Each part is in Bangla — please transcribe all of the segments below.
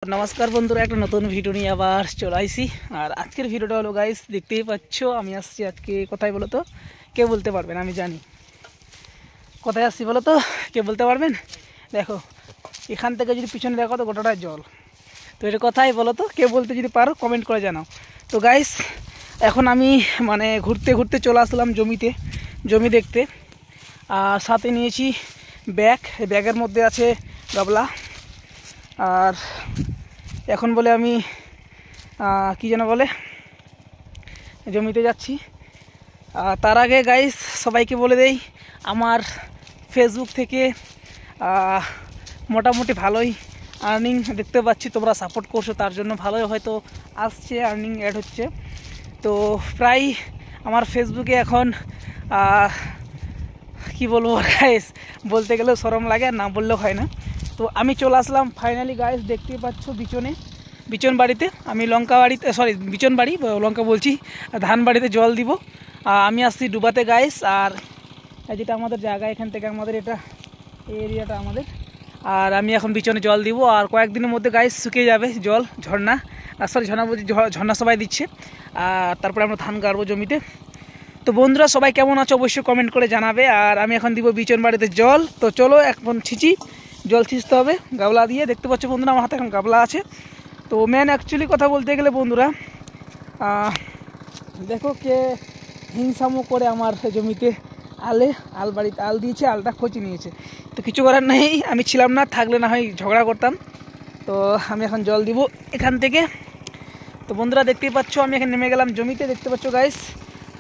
नमस्कार बंधुरा एक नतून भिडियो नहीं आबार चले आइसी और आजकेर भिडियोटा हलो गाइस देखते ही पाচ্ছো আমি আসছি আজকে কোথায় বলো তো কে বলতে পারবেন আমি জানি কোথায় আসছি বলো তো কে বলতে পারবেন দেখো এখান থেকে যদি পিছনে দেখো তো গোটাটা জল তো এটা কোথায় বলো তো কে বলতে যদি পারো কমেন্ট করে জানাও তো গাইস এখন আমি মানে ঘুরতে ঘুরতে চলে আসলাম জমি দেখতে আর সাথে নিয়েছি ব্যাগের মধ্যে আছে গাবলা আর এখন বলে আমি কি যেন বলে জমিতে যাচ্ছি তার আগে গাইস সবাইকে বলে দেই আমার ফেসবুক থেকে মোটামুটি ভালোই আর্নিং দেখতে পাচ্ছি তোমরা সাপোর্ট করছো তার জন্য ভালোই হয়তো আসছে আর্নিং অ্যাড হচ্ছে তো প্রায় আমার ফেসবুকে এখন কি বলবো গাইস বলতে গেলেও শরম লাগে আর না বললেও হয় না তো আমি চলে আসলাম ফাইনালি গাইস দেখতেই পাচ্ছ বিচন বাড়িতে আমি লঙ্কা বাড়িতে সরি বিচন বাড়ি লঙ্কা বলছি ধান বাড়িতে জল দিব আমি আসছি ডুবাতে গাইস আর যেটা আমাদের জায়গা এখান থেকে আমাদের এটা এই এরিয়াটা আমাদের আর আমি এখন বিচনে জল দিব আর কয়েকদিনের মধ্যে গাইস শুকিয়ে যাবে জল ঝর্ণা সরি ঝর্ণা বলছি ঝর্ণা সবাই দিচ্ছে আর তারপরে আমরা ধান গাড়বো জমিতে তো বন্ধুরা সবাই কেমন আছো অবশ্যই কমেন্ট করে জানাবে আর আমি এখন দিব বিচন বাড়িতে জল তো চলো এখন জল ছিঁচতে হবে গাবলা দিয়ে দেখতে পাচ্ছ বন্ধুরা আমার হাতে এখন গাবলা আছে তো মেন অ্যাকচুয়ালি কথা বলতে গেলে বন্ধুরা দেখো কে হিংসামো করে আমার জমিতে বাড়িতে আল দিয়েছে আলটা খোঁচে নিয়েছে তো কিছু করার নেই আমি ছিলাম না থাকলে না হয় ঝগড়া করতাম তো আমি এখন জল দিব এখান থেকে তো বন্ধুরা দেখতেই পাচ্ছ আমি এখন নেমে গেলাম জমিতে দেখতে পাচ্ছ গাইস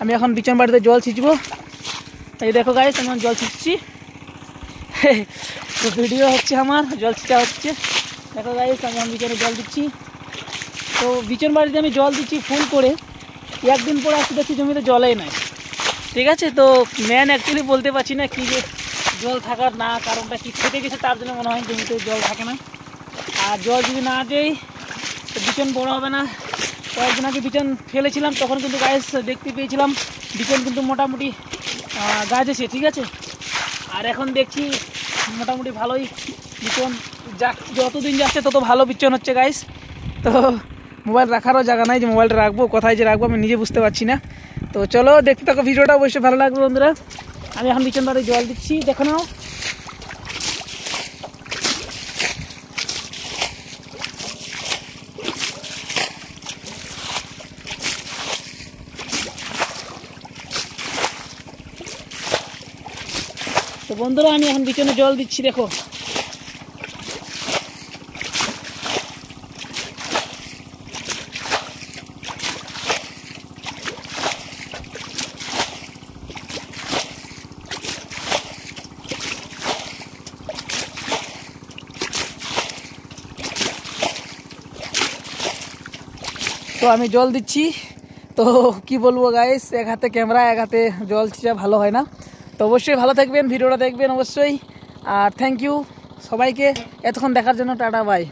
আমি এখন বিচন বাড়িতে জল ছিঁচবো এই দেখো গাইস আমি এখন জল ছিঁচছি তো ভিডিও হচ্ছে আমার জল ছিটা হচ্ছে দেখো গাইস আমি বিচনে জল দিচ্ছি তো বিচন বাড়িতে আমি জল দিচ্ছি ফুল করে একদিন পরে আসতে দেখছি জমিতে জলেই নাই ঠিক আছে তো ম্যান অ্যাকচুয়ালি বলতে পারছি না কি যে জল থাকার না কারণটা কি ফেটে গেছে তার জন্য মনে হয় জমিতে জল থাকে না আর জল যদি না দেই তো বিচন বড় হবে না কয়েকদিন আগে বিচন ফেলেছিলাম তখন কিন্তু গাইস দেখতে পেয়েছিলাম বিচন কিন্তু মোটামুটি গাছেছে ঠিক আছে আর এখন দেখছি মোটামুটি ভালোই বিচন যতদিন যাচ্ছে তত ভালো বিচন হচ্ছে গাইস তো মোবাইল রাখারও জায়গা নাই যে মোবাইলটা রাখবো কোথায় যে রাখবো আমি নিজে বুঝতে পারছি না তো চলো দেখতে থাকো ভিডিওটা অবশ্যই ভালো লাগবে বন্ধুরা আমি এখন বিচন বাড়ি জল দিচ্ছি দেখো নাও তো বন্ধুরা আমি এখন বিচনে জল দিচ্ছি দেখো তো আমি জল দিচ্ছি তো কি বলবো গাইস এক হাতে ক্যামেরা এক হাতে জল ছিটা ভালো হয় না তো অবশ্যই ভালো থাকবেন ভিডিওটা দেখবেন অবশ্যই আর থ্যাংক ইউ সবাইকে এতক্ষণ দেখার জন্য টাটা বাই।